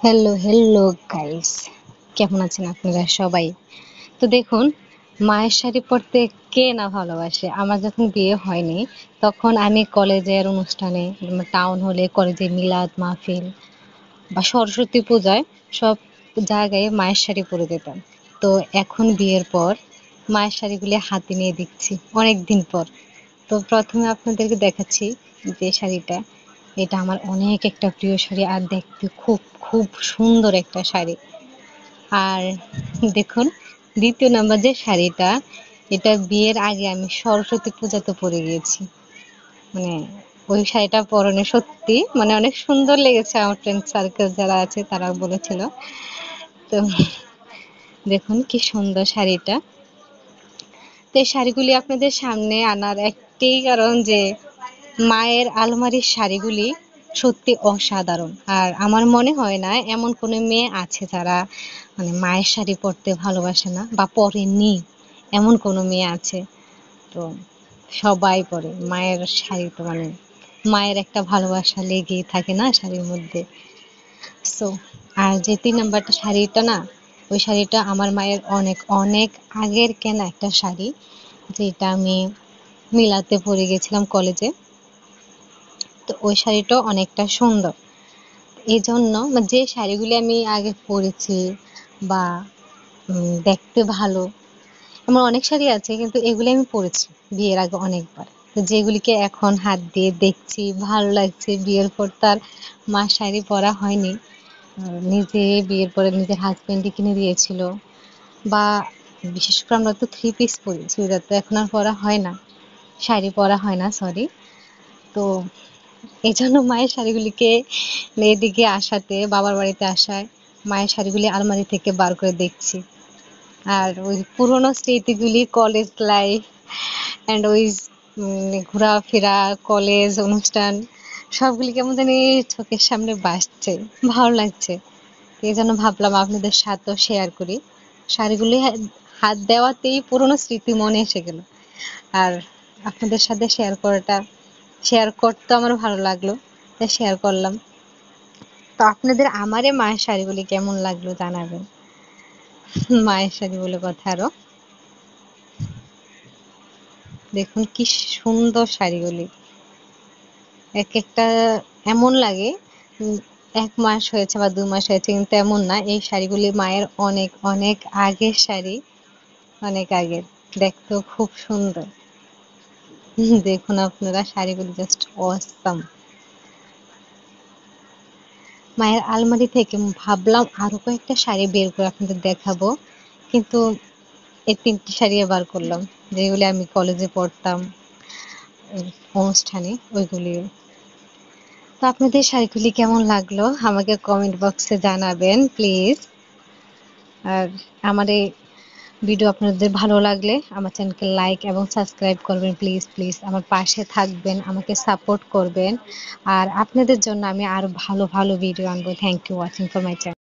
Hello, hello guys, কেমন আছেন আপনারা সবাই? তো দেখুন, মায়ের শাড়ি পরতে কে না ভালোবাসে? আমার যখন বিয়ে হয়নি তখন আমি কলেজের অনুষ্ঠানে, টাউন হলে, কলেজে মিলাদ মাহফিল বা সরস্বতী পূজায় সব জায়গায় মায়ের শাড়ি পরে যেতাম। তো এখন বিয়ের পর মায়ের শাড়িগুলি হাতে নিয়ে দেখছি অনেক দিন পর। তো প্রথমে আপনাদেরকে দেখাচ্ছি যে শাড়িটা, এটা আমার অনেক একটা প্রিয় শাড়ি আর দেখতে খুব খুব সুন্দর একটা শাড়ি। আর দেখুন, দ্বিতীয় নাম্বার যে শাড়িটা, এটা বিয়ের আগে আমি সরস্বতী পূজাতে পরে গিয়েছি। মানে ওই শাড়িটা পরনে সত্যি মানে অনেক সুন্দর লেগেছে, আমার ফ্রেন্ড সার্কেল যারা আছে তারা বলেছিল। তো দেখুন কি সুন্দর শাড়িটা। তো এই শাড়িগুলি আপনাদের সামনে আনার একটাই কারণ যে মায়ের আলমারির শাড়িগুলি সত্যি অসাধারণ। আর আমার মনে হয় না এমন কোনো মেয়ে আছে যারা মানে মায়ের শাড়ি পরতে ভালোবাসে না বা পরেনি, এমন কোনো মেয়ে আছে? তো সবাই পরে মায়ের শাড়ি, তো মানে মায়ের একটা ভালোবাসা লেগেই থাকে না শাড়ির মধ্যে। সো আর যে 3 নাম্বারটা শাড়িটা না, ওই শাড়িটা আমার মায়ের অনেক অনেক আগের কেনা একটা শাড়ি, যেটা আমি মিলাতে পরে গেছিলাম কলেজে। তো ওই শাড়িটাও অনেকটা সুন্দর। এই জন্য যে শাড়িগুলি আমি আগে পরেছি বা দেখতে ভালো, আমার অনেক শাড়ি আছে কিন্তু এগুলি আমি পরেছি বিয়ের আগে অনেকবার। তো যেগুলিকে এখন হাত দিয়ে দেখছি ভালো লাগছে, বিয়ের পর তার মা শাড়ি পরা হয়নি, নিজে বিয়ের পরে নিজের হাজবেন্ডই কিনে দিয়েছিল। বা বিশেষ করে আমরা তো 3 পিস পরি, চুড়িদার তো এখন আর পরা হয় না, শাড়ি পরা হয় না, সরি। তো এই জন্য মায়ের শাড়িগুলিকে এদিকে আসাতে, বাবার বাড়িতে আসায় মায়ের শাড়িগুলি আলমারি থেকে বার করে দেখছি। আর ওই পুরোনো স্মৃতিগুলি, কলেজ লাইফ অ্যান্ড ওই ঘোরাফেরা, কলেজ অনুষ্ঠান, সবগুলি কেমন জানি চোখের সামনে ভাসছে, ভালো লাগছে। এই জন্য ভাবলাম আপনাদের সাথেও শেয়ার করি। শাড়িগুলি হাত দেওয়াতেই পুরোনো স্মৃতি মনে এসে গেল। আর আপনাদের সাথে শেয়ার করতে আমার ভালো লাগলো, তাই শেয়ার করলাম। তো আপনাদের আমারে মায়ের শাড়িগুলি কেমন লাগলো জানাবেন। মায়ের শাড়ি বলে কথা আরো, দেখুন কি সুন্দর শাড়িগুলি। এক একটা এমন লাগে 1 মাস হয়েছে বা 2 মাস হয়েছে, কিন্তু এমন না। এই শাড়িগুলি মায়ের অনেক অনেক আগের শাড়ি, অনেক আগের। দেখতেও খুব সুন্দর। দেখুন আপনারা শাড়িগুলি জাস্ট অসাম। মায়ের আলমারি থেকে ভাবলাম আরো কয়েকটা শাড়ি বের করে আপনাদের দেখাবো, কিন্তু এই 3টে শাড়ি বার করলাম যেগুলি আমি কলেজে পড়তাম, অনুষ্ঠানে ওইগুলি। তো আপনাদের শাড়িগুলি কেমন লাগলো আমাকে কমেন্ট বক্সে জানাবেন প্লিজ। আর আমার এই ভিডিও আপনাদের ভালো লাগলে আমার চ্যানেলকে লাইক এবং সাবস্ক্রাইব করবেন প্লিজ প্লিজ। আমার পাশে থাকবেন, আমাকে সাপোর্ট করবেন। আর আপনাদের জন্য আমি আরো ভালো ভালো ভিডিও আনবো। Thank you watching for my channel.